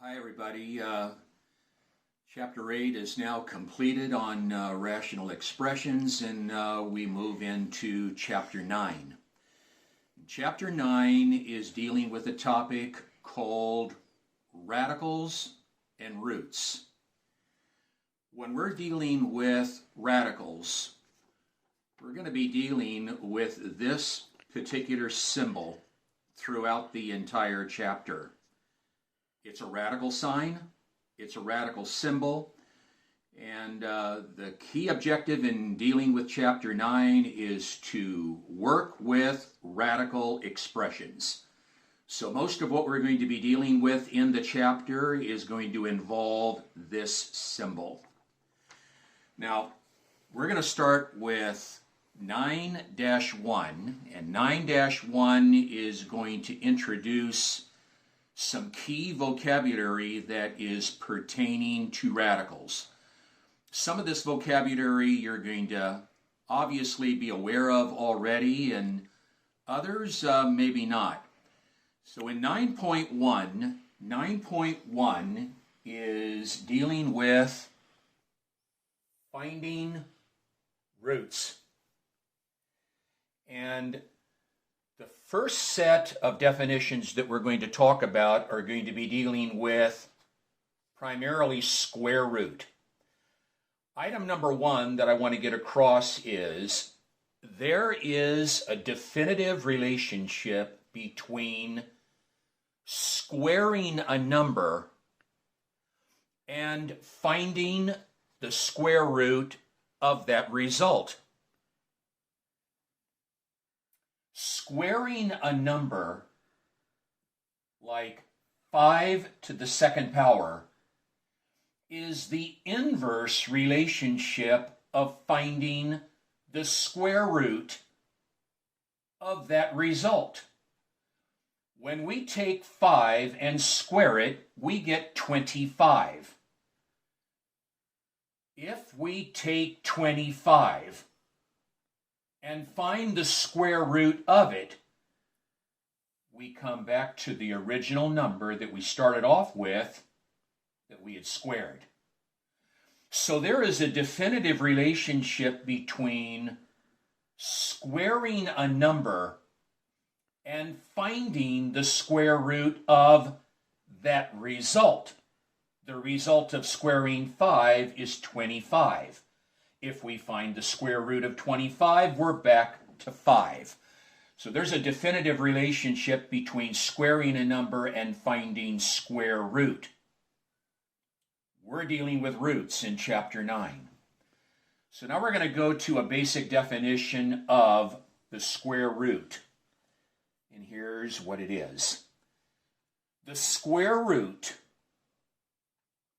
Hi, everybody. Chapter 8 is now completed on rational expressions, and we move into Chapter 9. Chapter 9 is dealing with a topic called radicals and roots. When we're dealing with radicals, we're going to be dealing with this particular symbol throughout the entire chapter. It's a radical sign, it's a radical symbol, and the key objective in dealing with Chapter 9 is to work with radical expressions. So most of what we're going to be dealing with in the chapter is going to involve this symbol. Now, we're going to start with 9-1, and 9-1 is going to introduce some key vocabulary that is pertaining to radicals. Some of this vocabulary you're going to obviously be aware of already, and others maybe not. So in 9.1, 9.1 is dealing with finding roots. And the first set of definitions that we're going to talk about are going to be dealing with primarily square root. Item number 1 that I want to get across is there is a definitive relationship between squaring a number and finding the square root of that result. Squaring a number like 5 to the second power is the inverse relationship of finding the square root of that result. When we take 5 and square it, we get 25. If we take 25 and find the square root of it, we come back to the original number that we started off with that we had squared. So there is a definitive relationship between squaring a number and finding the square root of that result. The result of squaring 5 is 25. If we find the square root of 25, we're back to 5. So there's a definitive relationship between squaring a number and finding square root. We're dealing with roots in Chapter 9. So now we're going to go to a basic definition of the square root. And here's what it is. The square root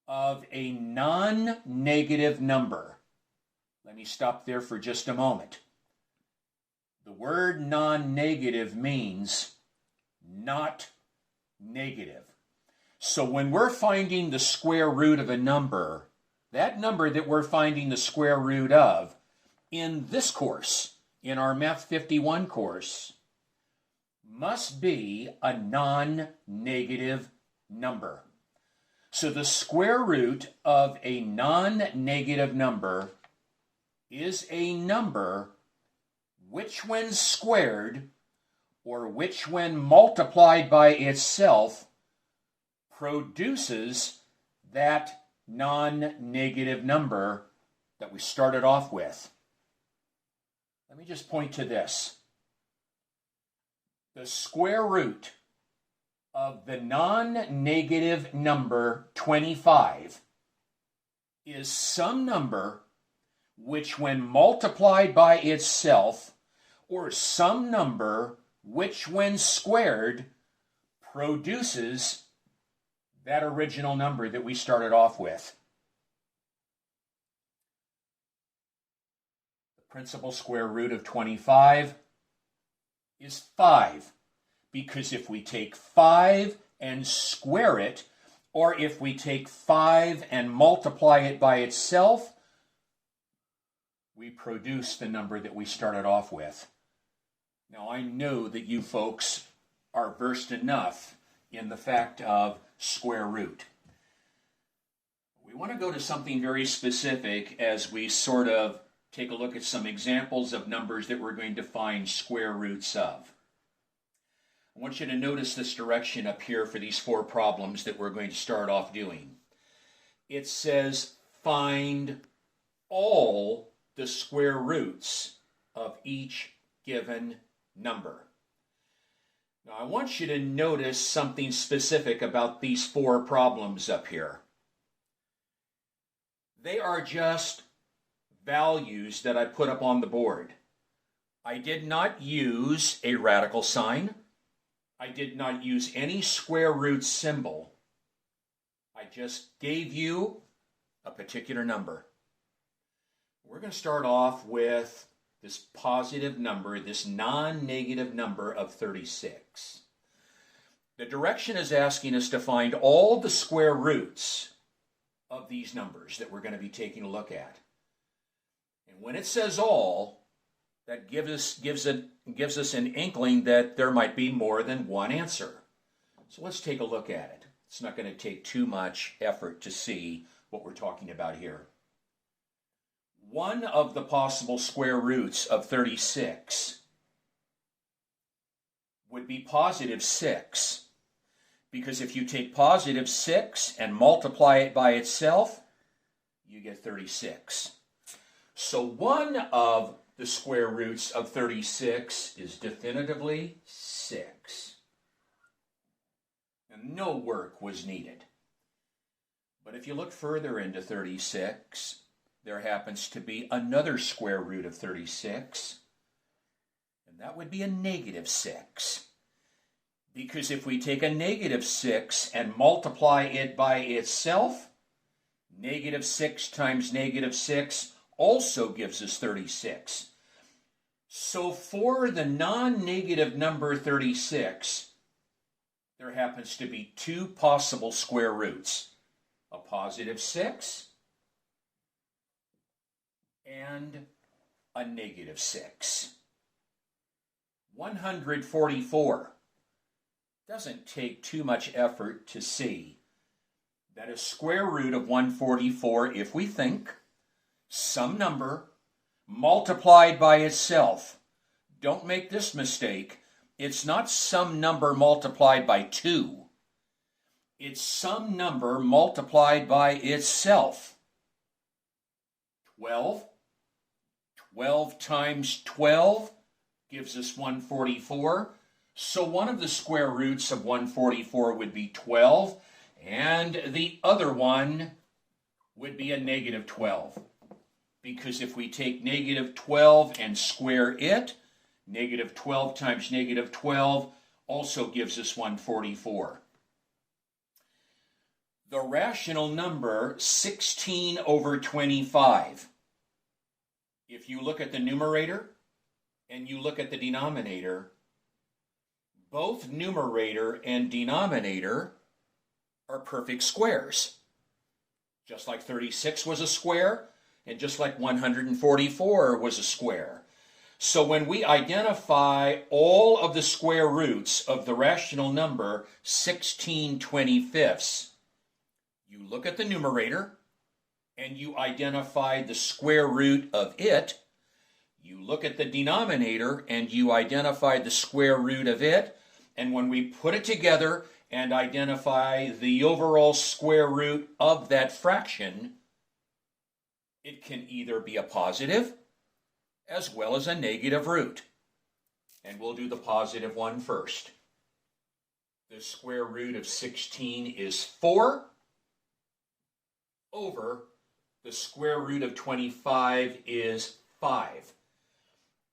of a non-negative number. Let me stop there for just a moment. The word non-negative means not negative. So when we're finding the square root of a number, that number that we're finding the square root of in this course, in our Math 51 course, must be a non-negative number. So the square root of a non-negative number is a number which when squared or which when multiplied by itself produces that non-negative number that we started off with. Let me just point to this. The square root of the non-negative number 25 is some number which when multiplied by itself, or some number which when squared produces that original number that we started off with. The principal square root of 25 is 5, because if we take 5 and square it, or if we take 5 and multiply it by itself, we produce the number that we started off with. Now, I know that you folks are versed enough in the fact of square root. We want to go to something very specific as we sort of take a look at some examples of numbers that we're going to find square roots of. I want you to notice this direction up here for these 4 problems that we're going to start off doing. It says find all the square roots of each given number. Now I want you to notice something specific about these 4 problems up here. They are just values that I put up on the board. I did not use a radical sign. I did not use any square root symbol. I just gave you a particular number. We're going to start off with this positive number, this non-negative number of 36. The direction is asking us to find all the square roots of these numbers that we're going to be taking a look at. And when it says all, that gives us an inkling that there might be more than one answer. So let's take a look at it. It's not going to take too much effort to see what we're talking about here. One of the possible square roots of 36 would be positive 6. Because if you take positive 6 and multiply it by itself, you get 36. So one of the square roots of 36 is definitively 6. And no work was needed. But if you look further into 36, there happens to be another square root of 36, and that would be a negative 6. Because if we take a negative 6 and multiply it by itself, negative 6 times negative 6 also gives us 36. So for the non-negative number 36, there happens to be 2 possible square roots. A positive 6 and a negative 6. 144. Doesn't take too much effort to see that a square root of 144, if we think some number multiplied by itself, don't make this mistake, it's not some number multiplied by 2. It's some number multiplied by itself. 12. 12 times 12 gives us 144. So one of the square roots of 144 would be 12, and the other one would be a negative 12. Because if we take negative 12 and square it, negative 12 times negative 12 also gives us 144. The rational number 16 over 25. If you look at the numerator and you look at the denominator, both numerator and denominator are perfect squares. Just like 36 was a square, and just like 144 was a square. So when we identify all of the square roots of the rational number 16/25, you look at the numerator and you identify the square root of it. You look at the denominator and you identify the square root of it. And when we put it together and identify the overall square root of that fraction, it can either be a positive as well as a negative root. And we'll do the positive one first. The square root of 16 is 4 over the square root of 25 is 5.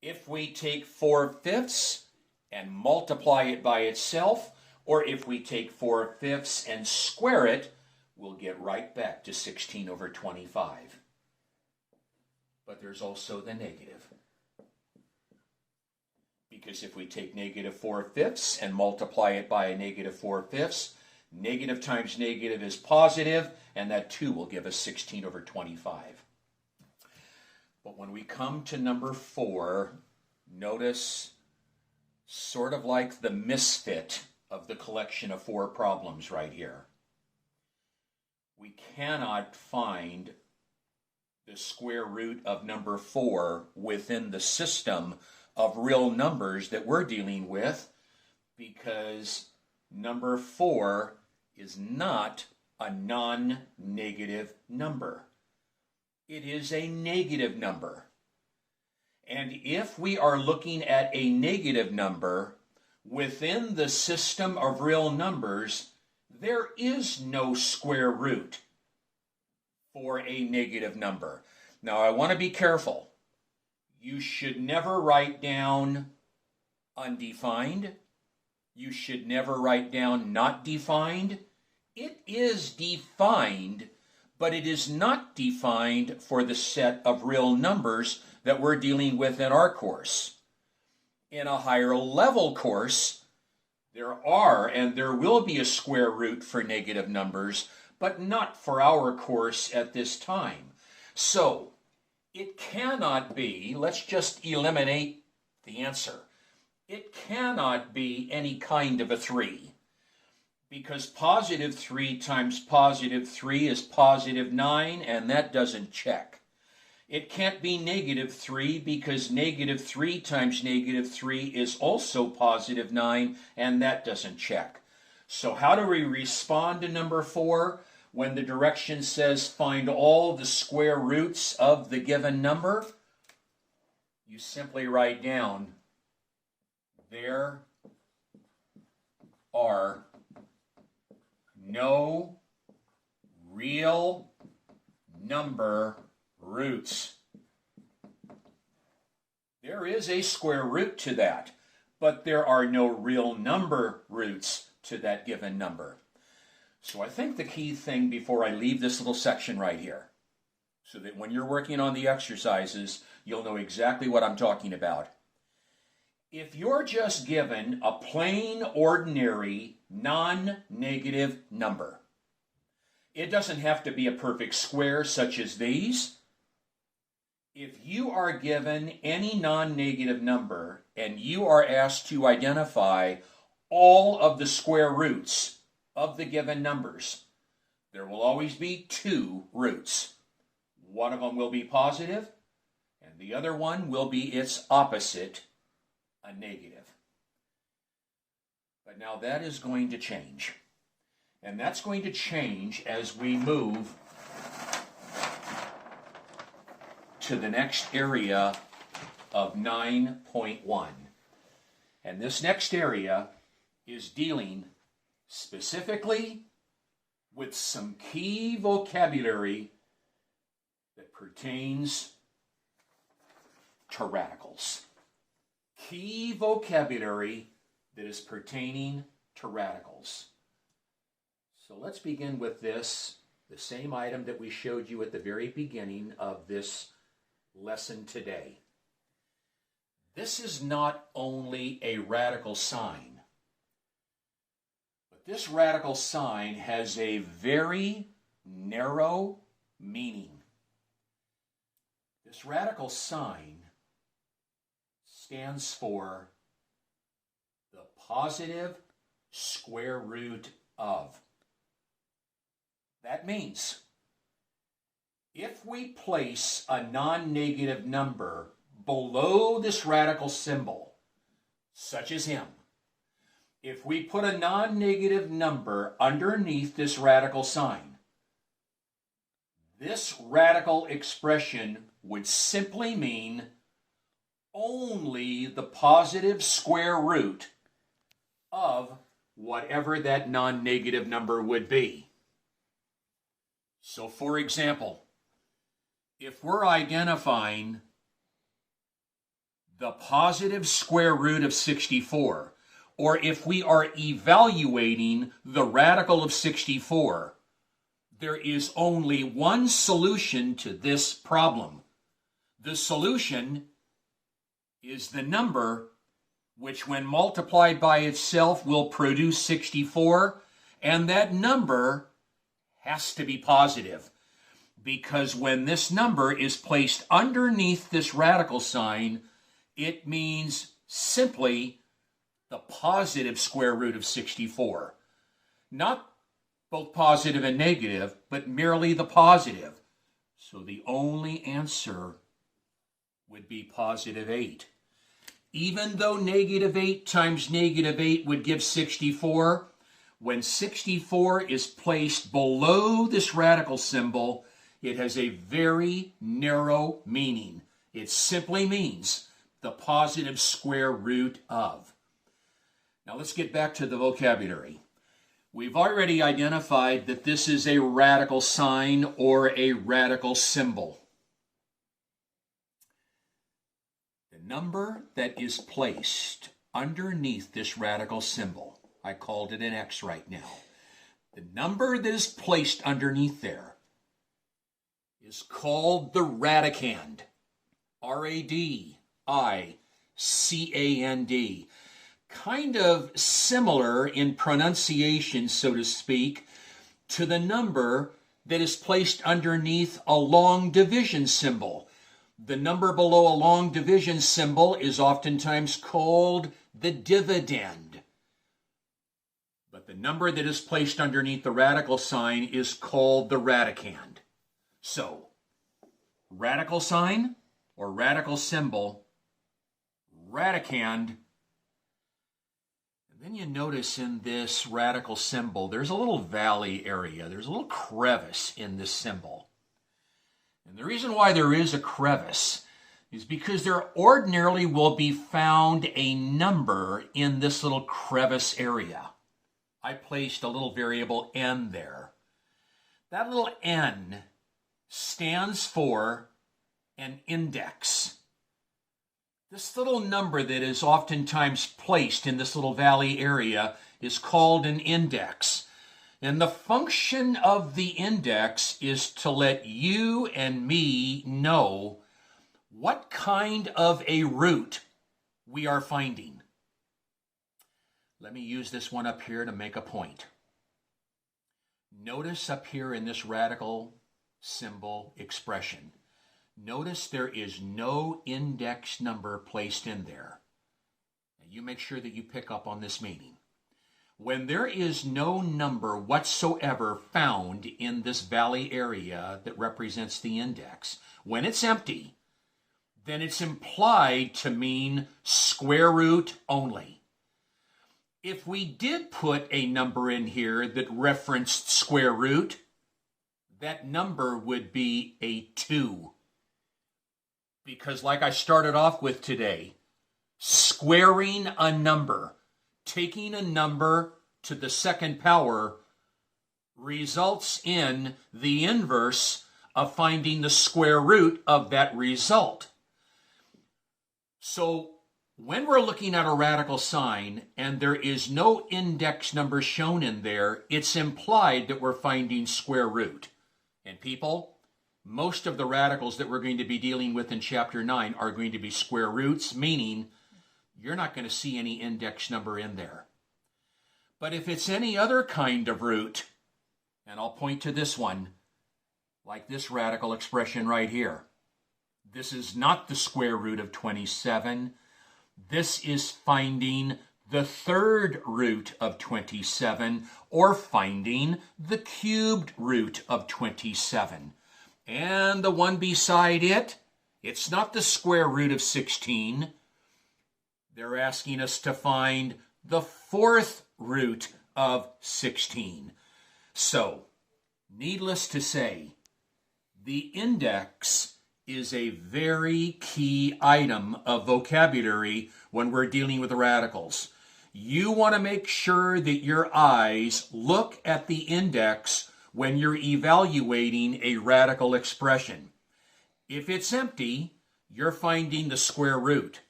If we take 4/5 and multiply it by itself, or if we take 4/5 and square it, we'll get right back to 16 over 25. But there's also the negative. Because if we take negative 4/5 and multiply it by a negative 4/5, negative times negative is positive, and that 2 will give us 16 over 25. But when we come to number 4, notice sort of like the misfit of the collection of 4 problems right here. we cannot find the square root of number 4 within the system of real numbers that we're dealing with, because number 4 is not a non-negative number. It is a negative number. And if we are looking at a negative number within the system of real numbers, there is no square root for a negative number. Now, I want to be careful. You should never write down undefined. You should never write down not defined. It is defined, but it is not defined for the set of real numbers that we're dealing with in our course. In a higher level course, there are and there will be a square root for negative numbers, but not for our course at this time. So, it cannot be, let's just eliminate the answer. It cannot be any kind of a 3, because positive 3 times positive 3 is positive 9, and that doesn't check. It can't be negative 3 because negative 3 times negative 3 is also positive 9, and that doesn't check. So how do we respond to number 4 when the direction says find all the square roots of the given number? You simply write down, there are no real number roots. There is a square root to that, but there are no real number roots to that given number. So I think the key thing before I leave this little section right here, so that when you're working on the exercises, you'll know exactly what I'm talking about. If you're just given a plain, ordinary, non-negative number, it doesn't have to be a perfect square such as these. If you are given any non-negative number and you are asked to identify all of the square roots of the given numbers, there will always be 2 roots. One of them will be positive, and the other one will be its opposite, a negative. But now that is going to change. And that's going to change as we move to the next area of 9.1. And this next area is dealing specifically with some key vocabulary that pertains to radicals. Key vocabulary that is pertaining to radicals. So let's begin with this, the same item that we showed you at the very beginning of this lesson today. This is not only a radical sign, but this radical sign has a very narrow meaning. This radical sign stands for the positive square root of. That means if we place a non-negative number below this radical symbol, such as m, if we put a non-negative number underneath this radical sign, this radical expression would simply mean only the positive square root of whatever that non-negative number would be. So, for example, if we're identifying the positive square root of 64, or if we are evaluating the radical of 64, there is only one solution to this problem. The solution is the number which, when multiplied by itself, will produce 64, and that number has to be positive, because when this number is placed underneath this radical sign, it means simply the positive square root of 64. Not both positive and negative, but merely the positive. So the only answer would be positive 8. Even though negative 8 times negative 8 would give 64, when 64 is placed below this radical symbol, it has a very narrow meaning. It simply means the positive square root of. Now let's get back to the vocabulary. We've already identified that this is a radical sign or a radical symbol. The number that is placed underneath this radical symbol, I called it an X right now. The number that is placed underneath there is called the radicand. R-A-D-I-C-A-N-D. Kind of similar in pronunciation, so to speak, to the number that is placed underneath a long division symbol. The number below a long division symbol is oftentimes called the dividend. But the number that is placed underneath the radical sign is called the radicand. So, radical sign or radical symbol, radicand. Then you notice in this radical symbol, there's a little valley area. There's a little crevice in this symbol. And the reason why there is a crevice is because there ordinarily will be found a number in this little crevice area. I placed a little variable n there. That little n stands for an index. This little number that is oftentimes placed in this little valley area is called an index. And the function of the index is to let you and me know what kind of a root we are finding. Let me use this one up here to make a point. Notice up here in this radical symbol expression, notice there is no index number placed in there. Now you make sure that you pick up on this meaning. When there is no number whatsoever found in this valley area that represents the index, when it's empty, then it's implied to mean square root only. If we did put a number in here that referenced square root, that number would be a 2. Because like I started off with today, squaring a number, taking a number to the second power, results in the inverse of finding the square root of that result. So when we're looking at a radical sign and there is no index number shown in there, it's implied that we're finding square root. And people, most of the radicals that we're going to be dealing with in chapter 9 are going to be square roots, meaning you're not going to see any index number in there. But if it's any other kind of root, and I'll point to this one, like this radical expression right here. This is not the square root of 27. This is finding the third root of 27, or finding the cubed root of 27. And the one beside it, it's not the square root of 16. They're asking us to find the fourth root of 16. So, needless to say, the index is a very key item of vocabulary when we're dealing with the radicals. You want to make sure that your eyes look at the index when you're evaluating a radical expression. If it's empty, you're finding the square root.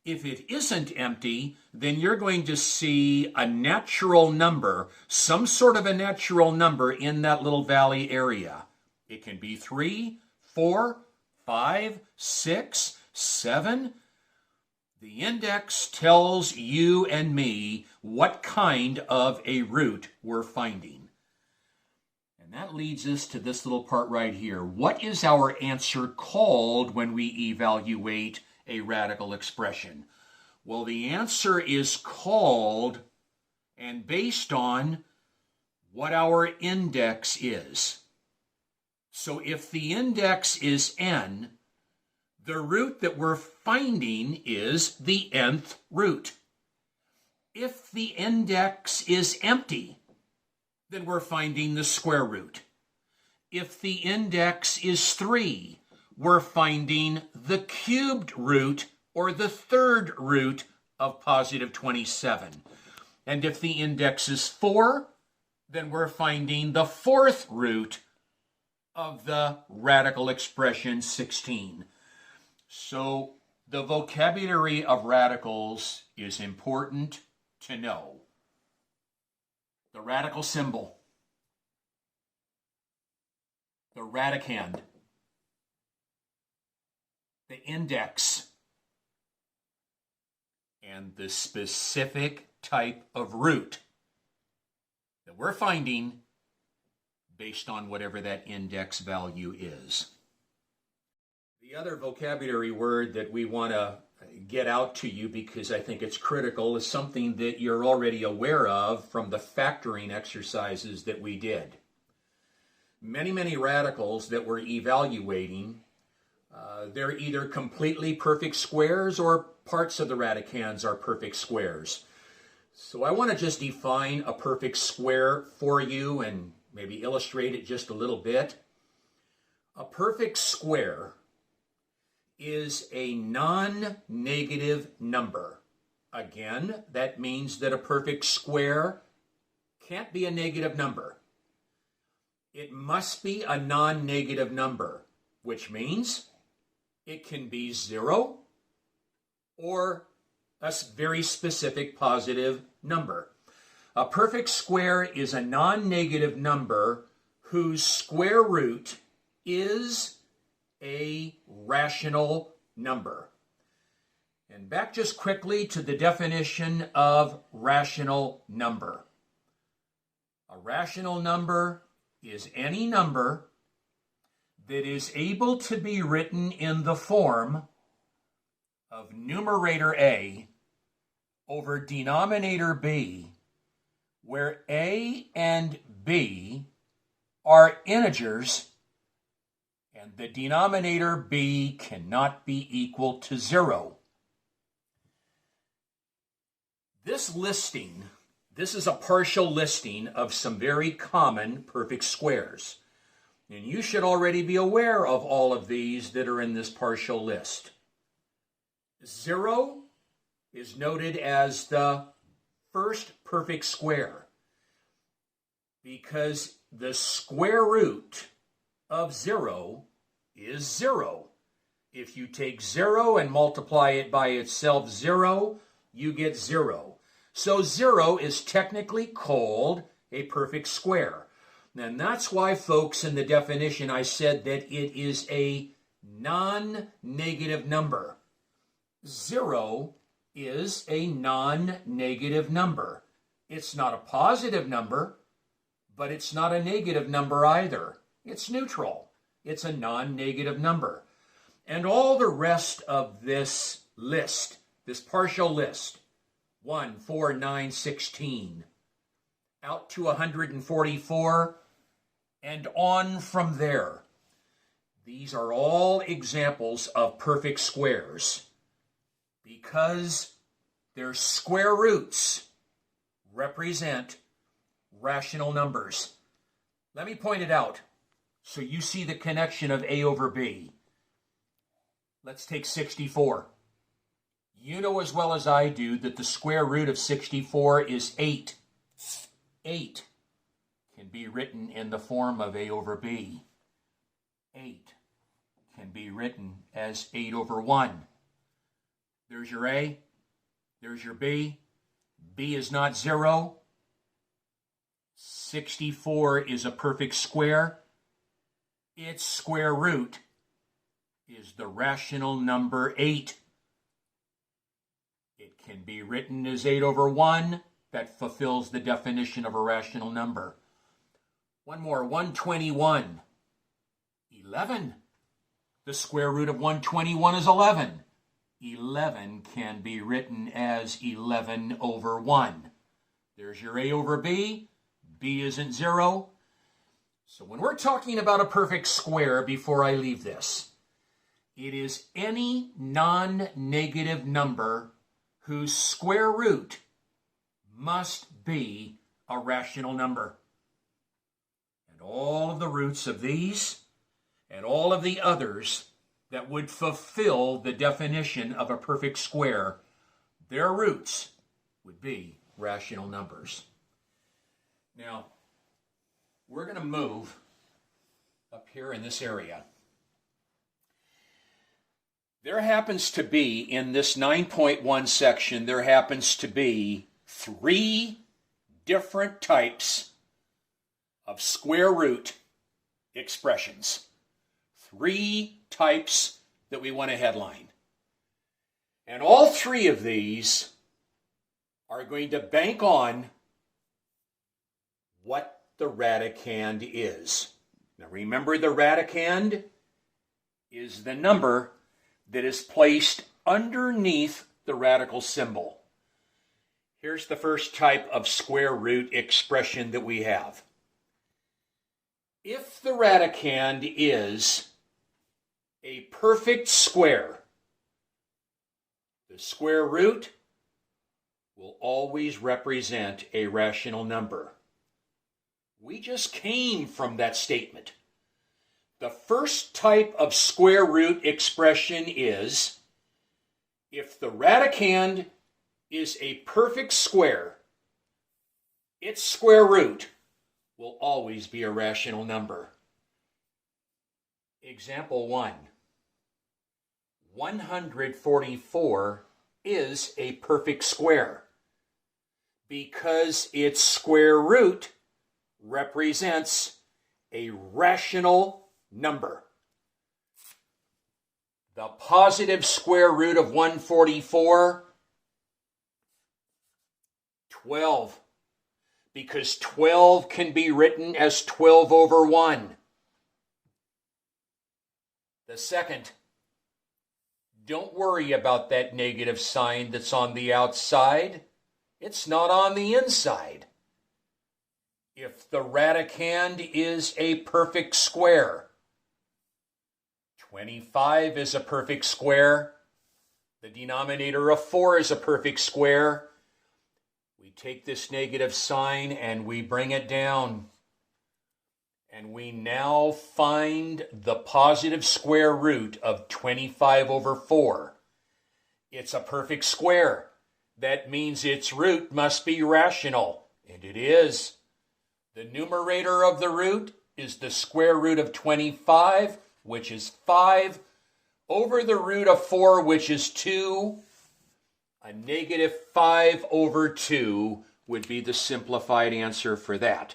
If it isn't empty, then you're going to see a natural number, some sort of a natural number in that little valley area. It can be 3, 4, 5, 6, 7. The index tells you and me what kind of a root we're finding. And that leads us to this little part right here. What is our answer called when we evaluate a radical expression? Well, the answer is called, and based on what our index is. So if the index is n, the root that we're finding is the nth root. If the index is empty, then we're finding the square root. If the index is 3, we're finding the cubed root or the third root of positive 27. And if the index is 4, then we're finding the fourth root of the radical expression 16. So the vocabulary of radicals is important to know. The radical symbol, the radicand, the index, and the specific type of root that we're finding based on whatever that index value is. The other vocabulary word that we want to get out to you, because I think it's critical, is something that you're already aware of from the factoring exercises that we did. Many radicals that we're evaluating, they're either completely perfect squares or parts of the radicands are perfect squares. So I want to just define a perfect square for you and maybe illustrate it just a little bit. A perfect square is a non-negative number. Again, that means that a perfect square can't be a negative number. It must be a non-negative number, which means it can be 0 or a very specific positive number. A perfect square is a non-negative number whose square root is a rational number. And back just quickly to the definition of rational number. A rational number is any number that is able to be written in the form of numerator A over denominator B, where A and B are integers and the denominator B cannot be equal to 0. This listing, this is a partial listing of some very common perfect squares. And you should already be aware of all of these that are in this partial list. 0 is noted as the first perfect square because the square root of 0 is 0. If you take 0 and multiply it by itself 0, you get 0. So 0 is technically called a perfect square. And that's why, folks, in the definition I said that it is a non-negative number. 0 is a non-negative number. It's not a positive number, but it's not a negative number either. It's neutral. It's a non-negative number. And all the rest of this list, this partial list, 1, 4, 9, 16, out to 144, and on from there. These are all examples of perfect squares because their square roots represent rational numbers. Let me point it out so you see the connection of A over B. Let's take 64. You know as well as I do that the square root of 64 is 8. 8 can be written in the form of A over B. 8 can be written as 8 over 1. There's your A. There's your B. B is not 0. 64 is a perfect square. Its square root is the rational number 8. It can be written as 8 over 1. That fulfills the definition of a rational number. One more, 121. 11. The square root of 121 is 11. 11 can be written as 11 over 1. There's your A over B. b isn't 0. So when we're talking about a perfect square, before I leave this, it is any non-negative number whose square root must be a rational number. And all of the roots of these and all of the others that would fulfill the definition of a perfect square, their roots would be rational numbers. Now, we're going to move up here in this area. There happens to be, in this 9.1 section, there happens to be 3 different types of square root expressions. 3 types that we want to headline. And all 3 of these are going to bank on what the radicand is. Now remember, the radicand is the number that is placed underneath the radical symbol. Here's the first type of square root expression that we have. If the radicand is a perfect square, the square root will always represent a rational number. We just came from that statement. The first type of square root expression is if the radicand is a perfect square, its square root will always be a rational number. Example 1. 144 is a perfect square because its square root represents a rational number. The positive square root of 144, 12, because 12 can be written as 12 over 1. The second, don't worry about that negative sign that's on the outside. It's not on the inside. If the radicand is a perfect square, 25 is a perfect square, the denominator of 4 is a perfect square, we take this negative sign and we bring it down. And we now find the positive square root of 25 over 4. It's a perfect square. That means its root must be rational, and it is. The numerator of the root is the square root of 25, which is 5, over the root of 4, which is 2. A negative 5 over 2 would be the simplified answer for that.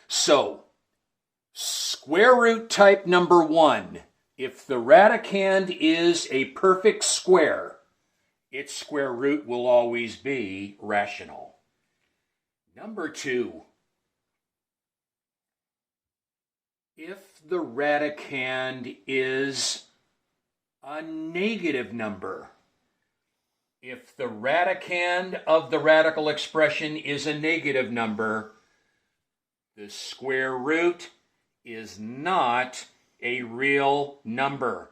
So, square root type number 1, if the radicand is a perfect square, its square root will always be rational. Number 2, if the radicand is a negative number, if the radicand of the radical expression is a negative number, the square root is not a real number.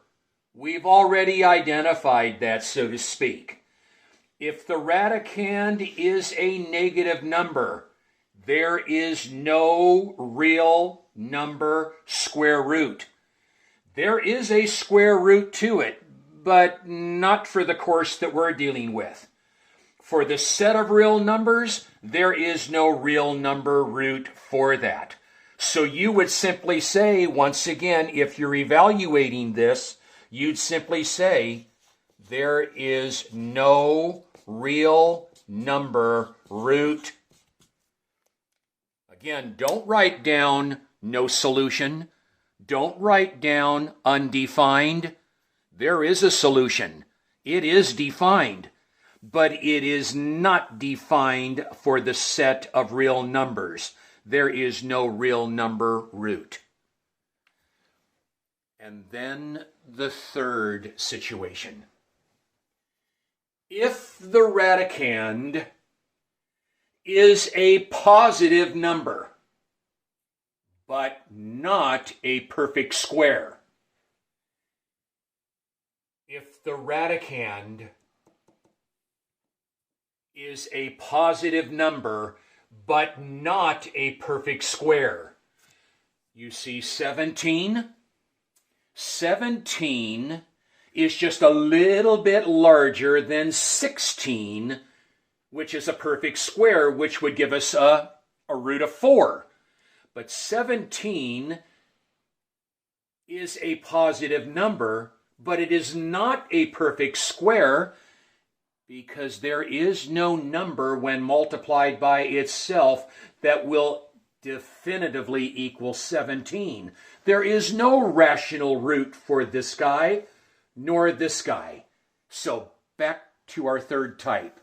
We've already identified that, so to speak. If the radicand is a negative number, there is no real number square root. There is a square root to it, but not for the course that we're dealing with. For the set of real numbers, there is no real number root for that. So you would simply say, once again, if you're evaluating this, you'd simply say, there is no real number root. Again, don't write down no solution. Don't write down undefined. There is a solution. It is defined, but it is not defined for the set of real numbers. There is no real number root. And then the third situation. If the radicand is a positive number, but not a perfect square. If the radicand is a positive number, but not a perfect square, you see 17? 17 is just a little bit larger than 16, which is a perfect square, which would give us a root of 4. But 17 is a positive number, but it is not a perfect square because there is no number when multiplied by itself that will definitively equal 17. There is no rational root for this guy nor this guy. So back to our third type.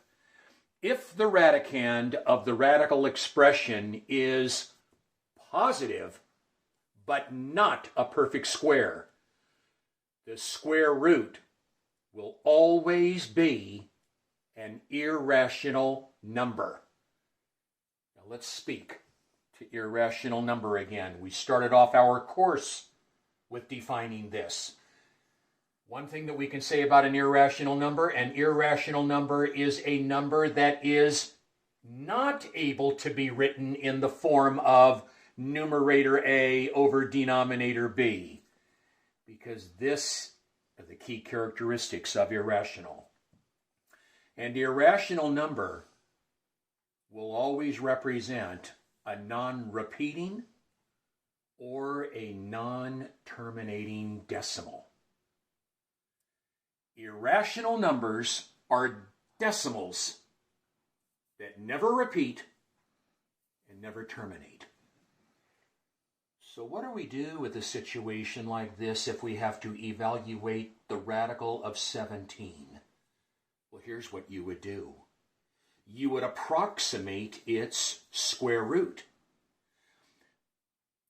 If the radicand of the radical expression is positive but not a perfect square, the square root will always be an irrational number. Now let's speak to irrational number again. We started off our course with defining this. One thing that we can say about an irrational number is a number that is not able to be written in the form of numerator A over denominator B, because this are the key characteristics of irrational. And irrational number will always represent a non-repeating or a non-terminating decimal. Irrational numbers are decimals that never repeat and never terminate. So what do we do with a situation like this if we have to evaluate the radical of 17? Well, here's what you would do. You would approximate its square root.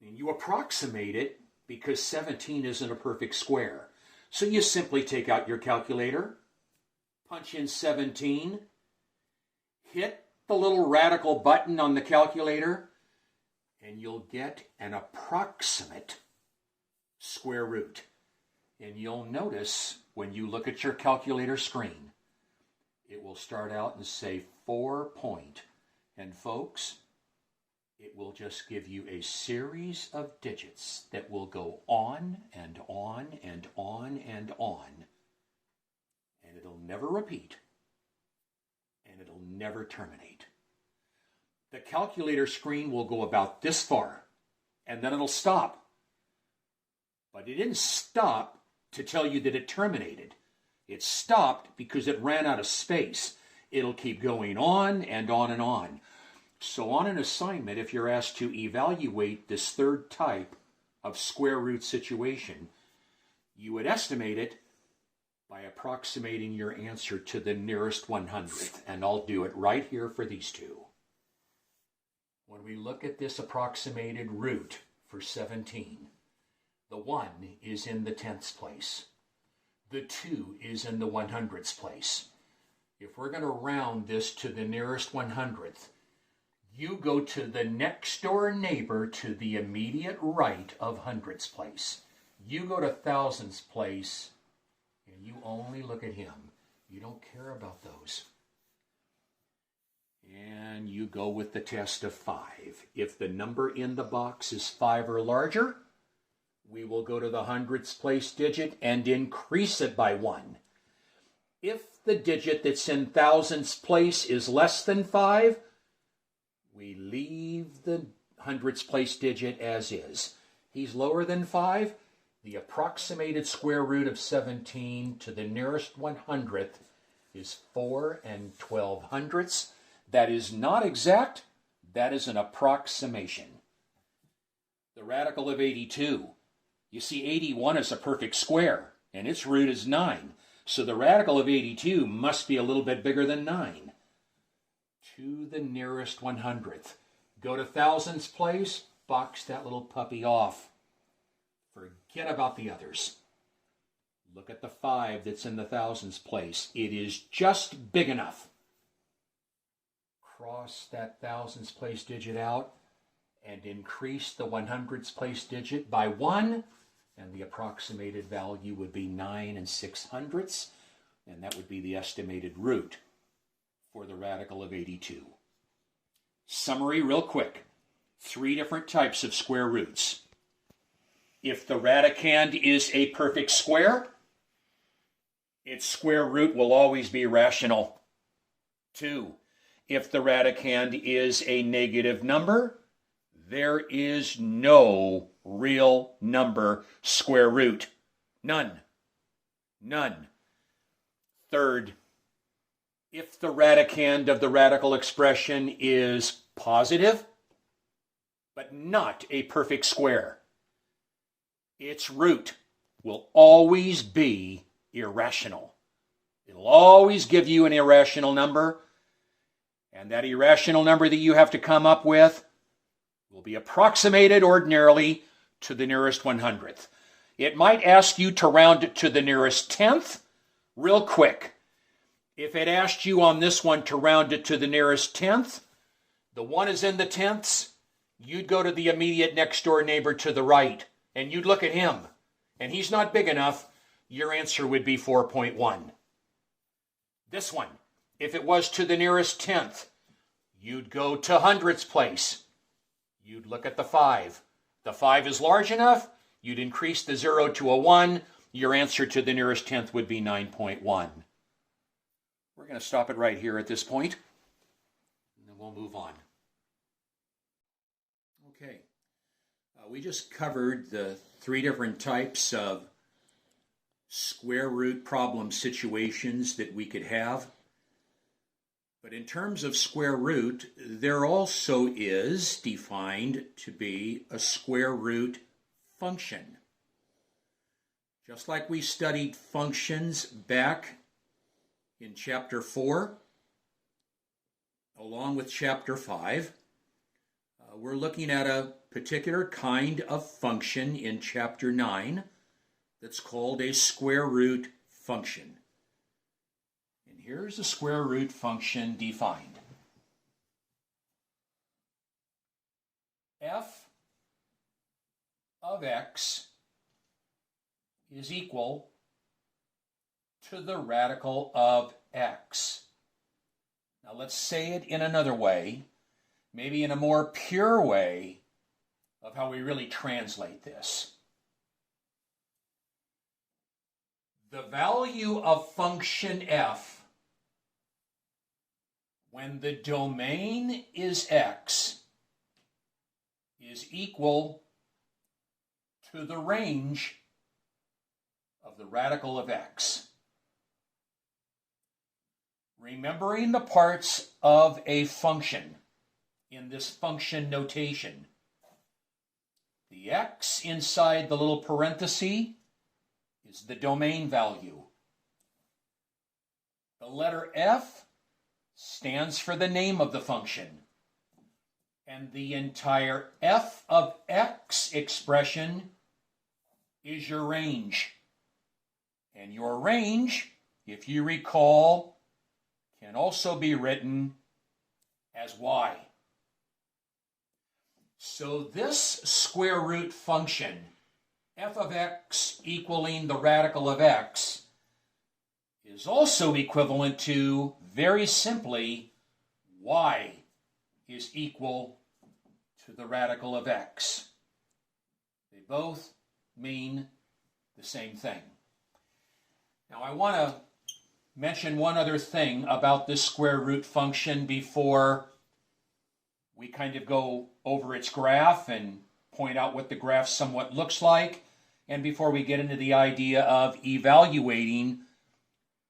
And you approximate it because 17 isn't a perfect square. So you simply take out your calculator, punch in 17, hit the little radical button on the calculator, and you'll get an approximate square root. And you'll notice when you look at your calculator screen, it will start out and say 4 point. And folks, it will just give you a series of digits that will go on and on and on and on. And it'll never repeat. And it'll never terminate. The calculator screen will go about this far, and then it'll stop. But it didn't stop to tell you that it terminated. It stopped because it ran out of space. It'll keep going on and on and on. So on an assignment, if you're asked to evaluate this third type of square root situation, you would estimate it by approximating your answer to the nearest 100th. And I'll do it right here for these two. When we look at this approximated root for 17, the 1 is in the 10th place. The 2 is in the 100th place. If we're going to round this to the nearest 100th, you go to the next door neighbor to the immediate right of hundredths place. You go to thousandths place, and you only look at him. You don't care about those. And you go with the test of 5. If the number in the box is 5 or larger, we will go to the hundredths place digit and increase it by 1. If the digit that's in thousandths place is less than 5, we leave the hundredths place digit as is. He's lower than 5. The approximated square root of 17 to the nearest 100th is 4 12 hundredths. That is not exact. That is an approximation. The radical of 82. You see, 81 is a perfect square, and its root is 9. So the radical of 82 must be a little bit bigger than 9. To the nearest 100th. Go to thousandths place, box that little puppy off. Forget about the others. Look at the 5 that's in the thousandths place. It is just big enough. Cross that thousandths place digit out, and increase the 100th place digit by 1, and the approximated value would be 9 600ths, and that would be the estimated root for the radical of 82. Summary real quick. 3 different types of square roots. If the radicand is a perfect square, its square root will always be rational. 2, if the radicand is a negative number, there is no real number square root. None. None. 3rd, if the radicand of the radical expression is positive, but not a perfect square, its root will always be irrational. It'll always give you an irrational number, and that irrational number that you have to come up with will be approximated ordinarily to the nearest 100th. It might ask you to round it to the nearest 10th real quick. If it asked you on this one to round it to the nearest 10th, the 1 is in the tenths, you'd go to the immediate next door neighbor to the right, and you'd look at him, and he's not big enough, your answer would be 4.1. This one, if it was to the nearest 10th, you'd go to 100th place. You'd look at the 5. The 5 is large enough, you'd increase the 0 to a 1, your answer to the nearest 10th would be 9.1. We're going to stop it right here at this point, and then we'll move on. Okay, we just covered the 3 different types of square root problem situations that we could have. But in terms of square root, there also is defined to be a square root function. Just like we studied functions back in Chapter 4, along with Chapter 5, we're looking at a particular kind of function in Chapter 9 that's called a square root function. And here's a square root function defined. F of x is equal to the radical of x. Now let's say it in another way, maybe in a more pure way of how we really translate this. The value of function f when the domain is x is equal to the range of the radical of x. Remembering the parts of a function in this function notation, the x inside the little parenthesis is the domain value. The letter f stands for the name of the function, and the entire f of x expression is your range. And your range, if you recall, can also be written as y. So this square root function, f of x equaling the radical of x, is also equivalent to, very simply, y is equal to the radical of x. They both mean the same thing. Now I want to mention one other thing about this square root function before we kind of go over its graph and point out what the graph somewhat looks like, and before we get into the idea of evaluating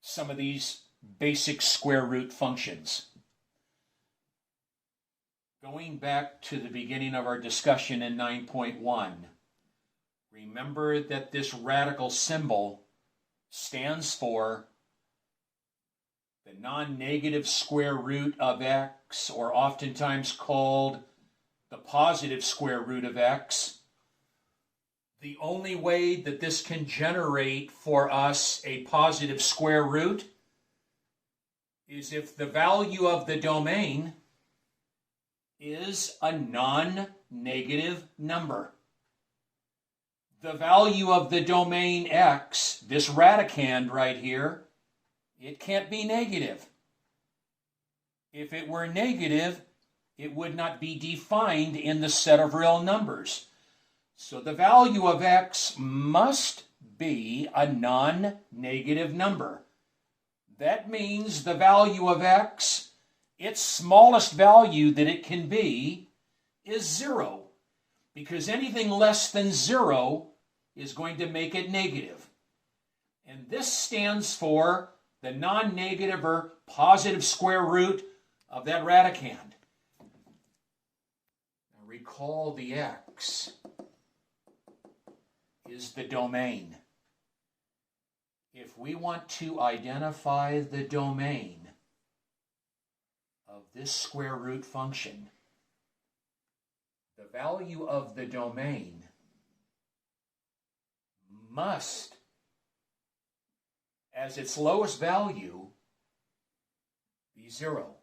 some of these basic square root functions. Going back to the beginning of our discussion in 9.1, remember that this radical symbol stands for the non-negative square root of x, or oftentimes called the positive square root of x. The only way that this can generate for us a positive square root is if the value of the domain is a non-negative non-negative number. The value of the domain x, this radicand right here, it can't be negative. If it were negative, it would not be defined in the set of real numbers. So the value of x must be a non-negative number. That means the value of x, its smallest value that it can be, is 0. Because anything less than 0 is going to make it negative. And this stands for the non-negative or positive square root of that radicand. Now recall the x is the domain. If we want to identify the domain of this square root function, the value of the domain must, as its lowest value, be 0.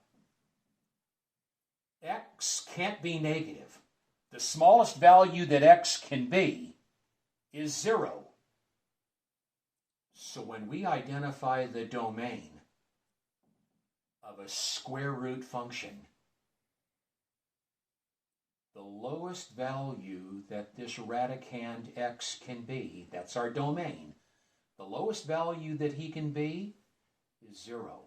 X can't be negative. The smallest value that x can be is 0. So when we identify the domain of a square root function, the lowest value that this radicand x can be, that's our domain, the lowest value that he can be is 0.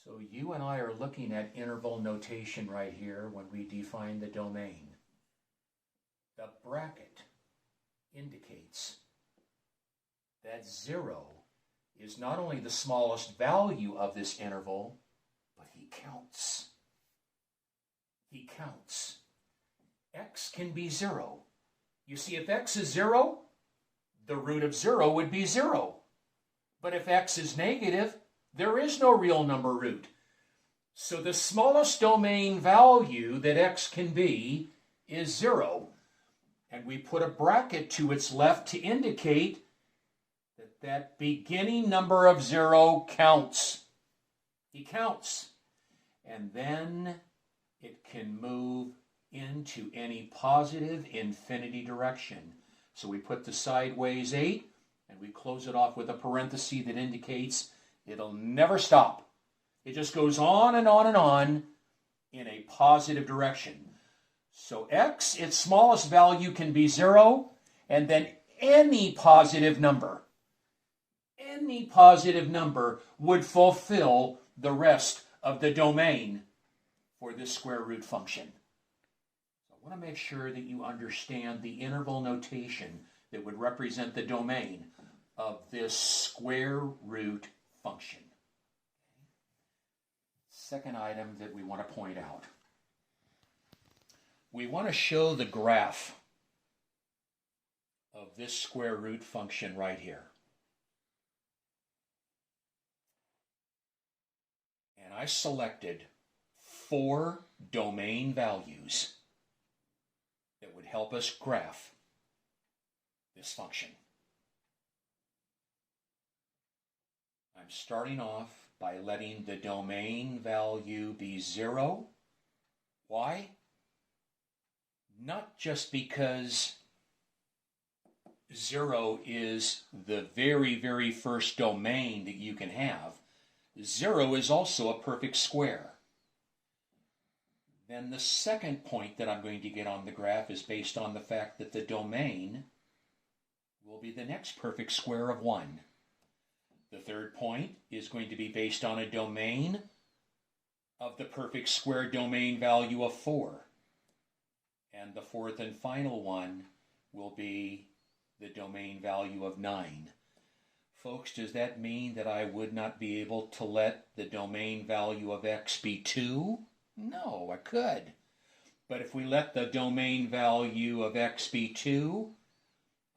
So you and I are looking at interval notation right here when we define the domain. The bracket indicates that 0 is not only the smallest value of this interval, but he counts. He counts. X can be 0. You see, if x is 0, the root of 0 would be 0. But if x is negative, there is no real number root. So the smallest domain value that x can be is 0. And we put a bracket to its left to indicate that that beginning number of 0 counts. He counts. And then it can move into any positive infinity direction. So we put the sideways 8, and we close it off with a parenthesis that indicates it'll never stop. It just goes on and on and on in a positive direction. So x, its smallest value can be 0, and then any positive number would fulfill the rest of the domain for this square root function. So I want to make sure that you understand the interval notation that would represent the domain of this square root function. Second item that we want to point out. We want to show the graph of this square root function right here. And I selected 4 domain values that would help us graph this function. I'm starting off by letting the domain value be 0. Why? Not just because 0 is the very, very first domain that you can have. 0 is also a perfect square. Then the second point that I'm going to get on the graph is based on the fact that the domain will be the next perfect square of 1. The third point is going to be based on a domain of the perfect square domain value of 4. And the fourth and final one will be the domain value of 9. Folks, does that mean that I would not be able to let the domain value of x be 2? No, I could. But if we let the domain value of x be 2,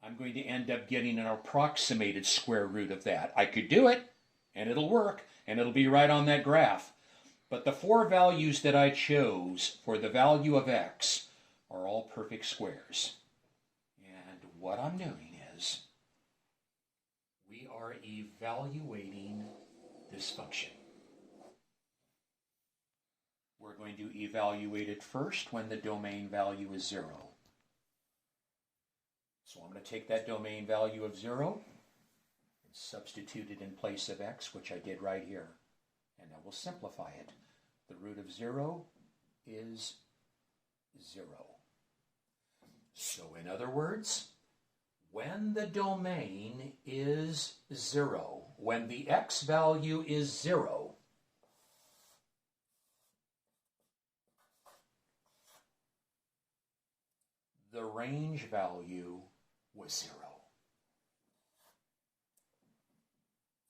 I'm going to end up getting an approximated square root of that. I could do it, and it'll work, and it'll be right on that graph. But the 4 values that I chose for the value of x are all perfect squares. And what I'm doing is we are evaluating this function. We're we're going to evaluate it first when the domain value is 0. So I'm going to take that domain value of 0 and substitute it in place of x, which I did right here. And I will simplify it. The root of 0 is 0. So in other words, when the domain is 0, when the x value is 0, the range value was 0.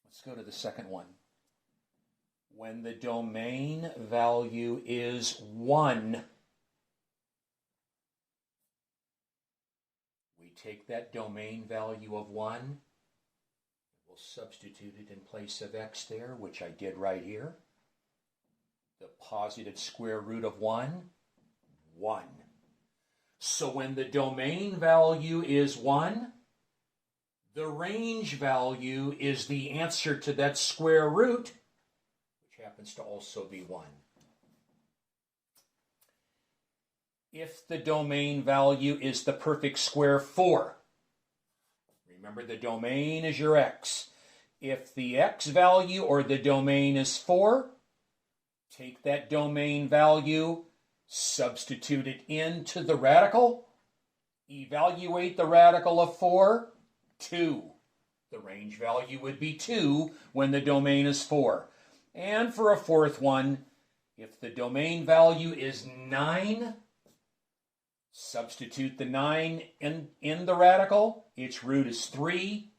Let's go to the second one. When the domain value is 1, we take that domain value of 1, we'll substitute it in place of x there, which I did right here. The positive square root of 1, 1. So when the domain value is 1, the range value is the answer to that square root, which happens to also be 1. If the domain value is the perfect square 4, remember the domain is your x. If the x value or the domain is 4, take that domain value, substitute it into the radical, evaluate the radical of 4, 2. The range value would be 2 when the domain is 4. And for a fourth one, if the domain value is 9, substitute the 9 in the radical, its root is 3.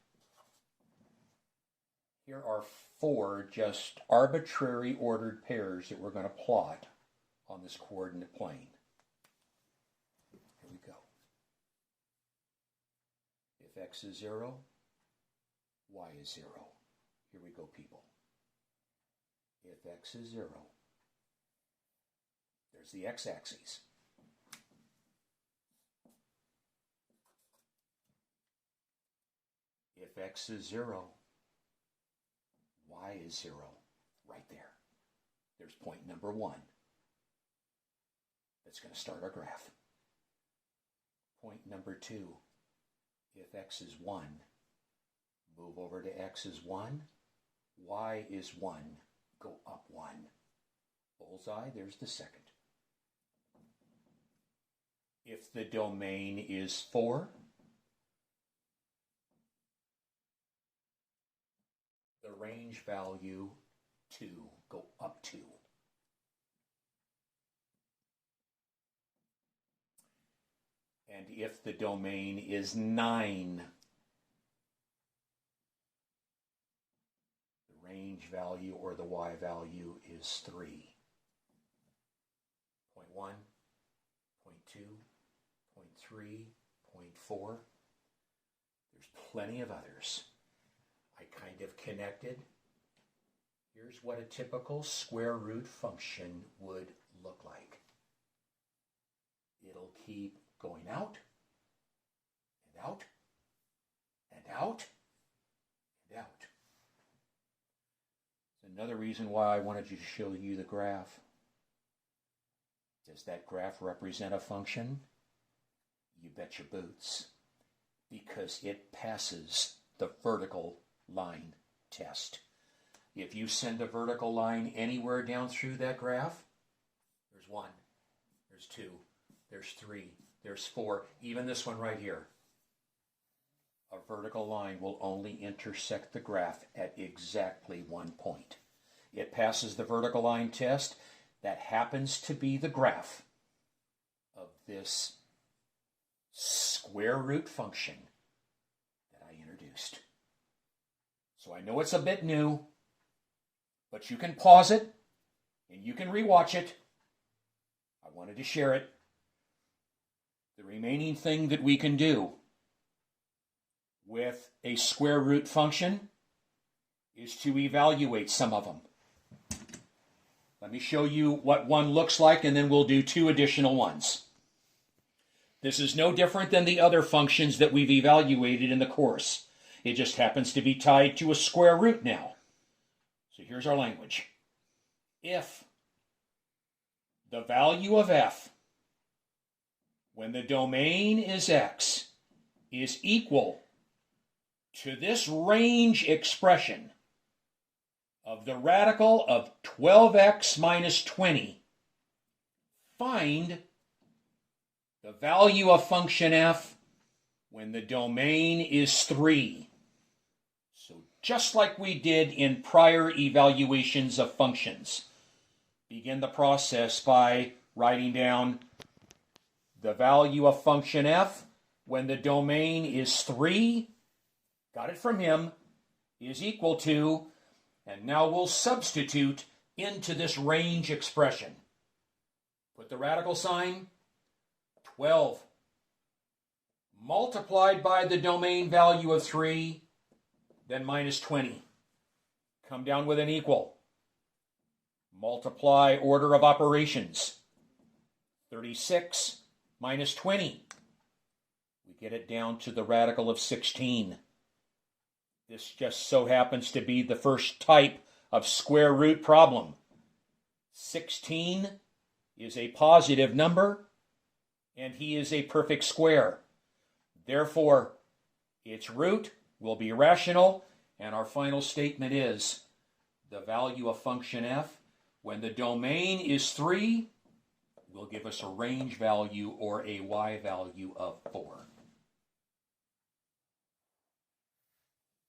Here are 4 just arbitrary ordered pairs that we're going to plot on this coordinate plane. Here we go. If x is 0, y is 0. Here we go, people. If x is 0, there's the x-axis. If x is 0, y is 0, right there. There's point number 1. That's going to start our graph. Point number 2, if x is 1, move over to x is 1, y is 1, go up 1. Bullseye, there's the second. If the domain is 4, the range value 2, go up 2. And if the domain is 9, the range value or the y value is 3. Point 1, point 2, point 3, point 4. There's plenty of others. I kind of connected. Here's what a typical square root function would look like. It'll keep going out, and out, and out, and out. It's another reason why I wanted to show you the graph. Does that graph represent a function? You bet your boots, because it passes the vertical line test. If you send a vertical line anywhere down through that graph, there's 1, there's 2, there's 3, there's 4, even this one right here. A vertical line will only intersect the graph at exactly 1 point. It passes the vertical line test. That happens to be the graph of this square root function that I introduced. So I know it's a bit new, but you can pause it and you can rewatch it. I wanted to share it. The remaining thing that we can do with a square root function is to evaluate some of them. Let me show you what one looks like, and then we'll do 2 additional ones. This is no different than the other functions that we've evaluated in the course. It just happens to be tied to a square root now. So here's our language. If the value of f when the domain is x is equal to this range expression of the radical of 12x minus 20, find the value of function f when the domain is 3. So just like we did in prior evaluations of functions, begin the process by writing down the value of function f when the domain is 3, got it from him, is equal to, and now we'll substitute into this range expression. Put the radical sign, 12 multiplied by the domain value of 3, then minus 20. Come down with an equal. Multiply order of operations. 36 minus 20. We get it down to the radical of 16. This just so happens to be the first type of square root problem. 16 is a positive number, and he is a perfect square. Therefore, its root will be rational, and our final statement is the value of function f when the domain is 3 will give us a range value or a y value of 4.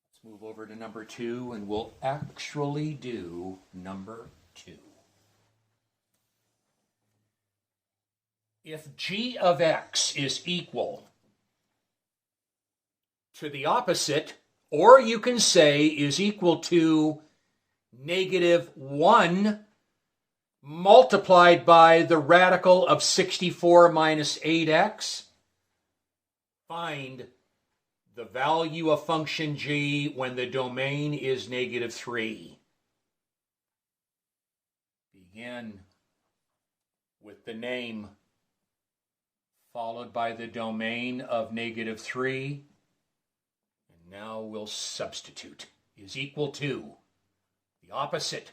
Let's move over to number 2, and we'll actually do number 2. If g of x is equal to the opposite, or you can say is equal to negative 1 multiplied by the radical of 64 minus 8x, find the value of function g when the domain is negative 3. Begin with the name followed by the domain of negative 3. And now we'll substitute. Is equal to the opposite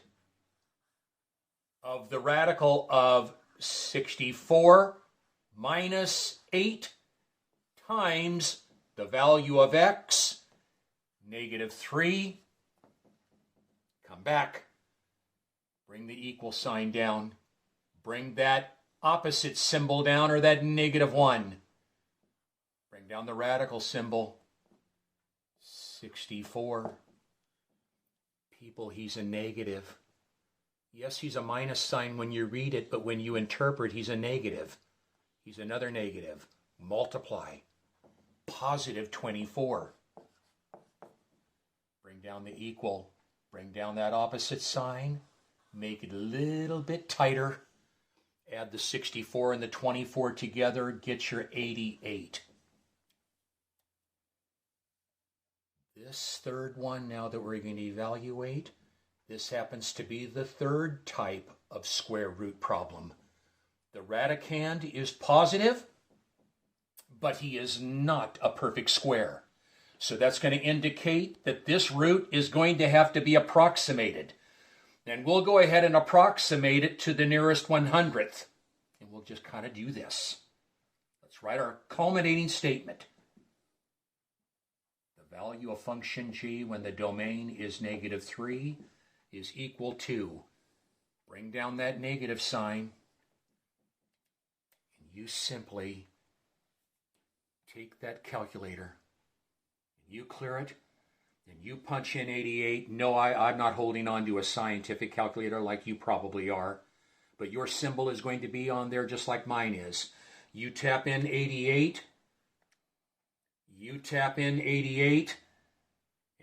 of the radical of 64 minus 8 times the value of x, negative 3. Come back. Bring the equal sign down. Bring that opposite symbol down, or that negative 1. Bring down the radical symbol. 64. People, he's a negative. Yes, he's a minus sign when you read it, but when you interpret, he's a negative. He's another negative. Multiply. Positive 24. Bring down the equal. Bring down that opposite sign. Make it a little bit tighter. Add the 64 and the 24 together. Get your 88. This third one, now that we're going to evaluate, this happens to be the third type of square root problem. The radicand is positive, but he is not a perfect square. So that's going to indicate that this root is going to have to be approximated. And we'll go ahead and approximate it to the nearest 100th. And we'll just kind of do this. Let's write our culminating statement. The value of function g when the domain is negative 3 is equal to, bring down that negative sign, and you simply take that calculator, and you clear it, and you punch in 88. No, I'm not holding on to a scientific calculator like you probably are, but your symbol is going to be on there just like mine is. You tap in 88, you tap in 88,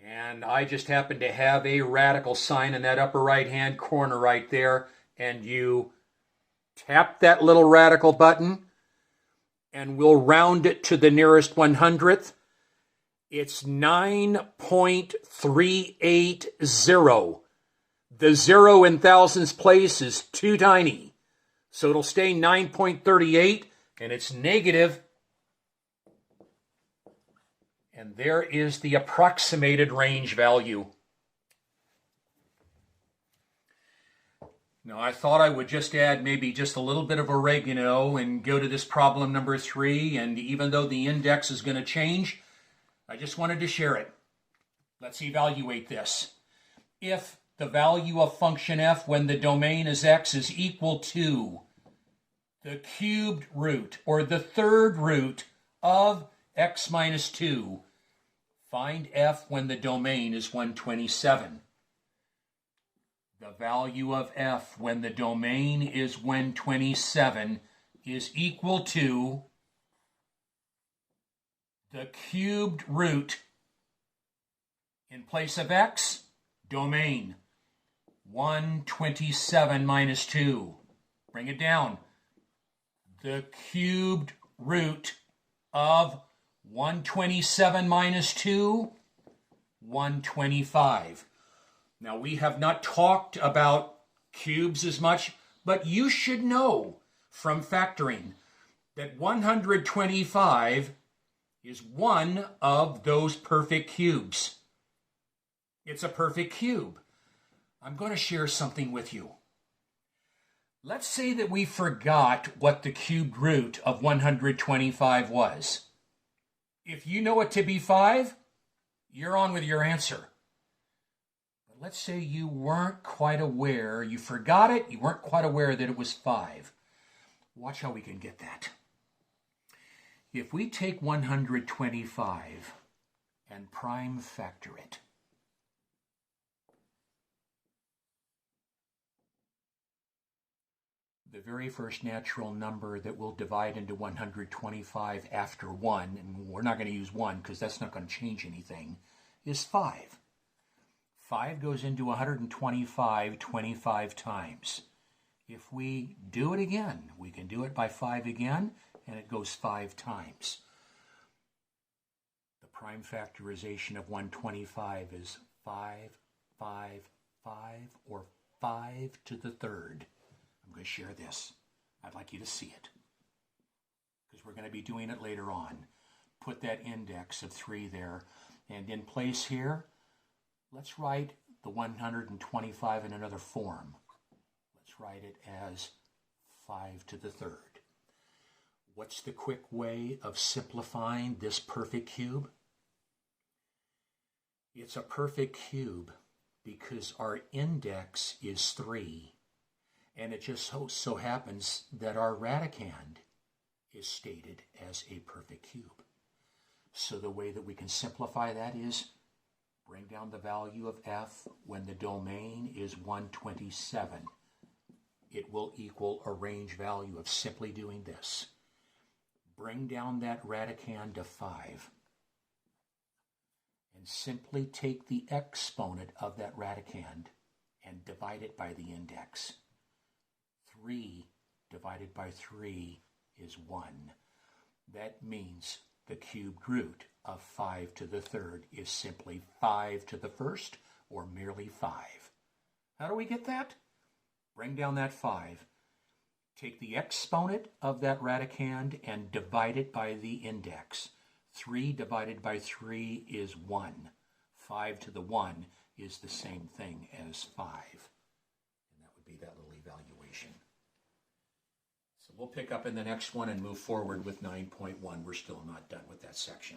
and I just happen to have a radical sign in that upper right-hand corner right there, and you tap that little radical button, and we'll round it to the nearest 100th. It's 9.380. The 0 in thousands place is too tiny, so it'll stay 9.38, and it's negative. And there is the approximated range value. Now Now, I thought I would just add maybe just a little bit of oregano and go to this problem number 3, and even though the index is going to change, I just wanted to share it. Let's evaluate this. If the value of function f when the domain is x is equal to the cubed root, or the third root of x minus 2, find f when the domain is 127. The value of f when the domain is 127 is equal to the cubed root, in place of x, domain, 127 minus 2. Bring it down. The cubed root of 127 minus 2, 125. Now, we have not talked about cubes as much, but you should know from factoring that 125 is one of those perfect cubes. It's a perfect cube. I'm going to share something with you. Let's say that we forgot what the cubed root of 125 was. If you know it to be 5, you're on with your answer. But let's say you weren't quite aware, you forgot it, you weren't quite aware that it was 5. Watch how we can get that. If we take 125 and prime factor it, the very first natural number that will divide into 125 after 1, and we're not going to use 1 because that's not going to change anything, is 5. 5 goes into 125 25 times. If we do it again, we can do it by 5 again, and it goes 5 times. The prime factorization of 125 is 5, 5, 5, or 5 to the third. I'm going to share this. I'd like you to see it, because we're going to be doing it later on. Put that index of 3 there, and in place here, let's write the 125 in another form. Let's write it as 5 to the third. What's the quick way of simplifying this perfect cube? It's a perfect cube because our index is 3. And it just so happens that our radicand is stated as a perfect cube. So the way that we can simplify that is bring down the value of f when the domain is 127. It will equal a range value of simply doing this. Bring down that radicand to 5. And simply take the exponent of that radicand and divide it by the index. 3 divided by 3 is 1. That means the cubed root of 5 to the third is simply 5 to the first, or merely 5. How do we get that? Bring down that 5. Take the exponent of that radicand and divide it by the index. 3 divided by 3 is 1. 5 to the 1 is the same thing as 5. And that would be that little evaluation. So we'll pick up in the next one and move forward with 9.1. We're still not done with that section.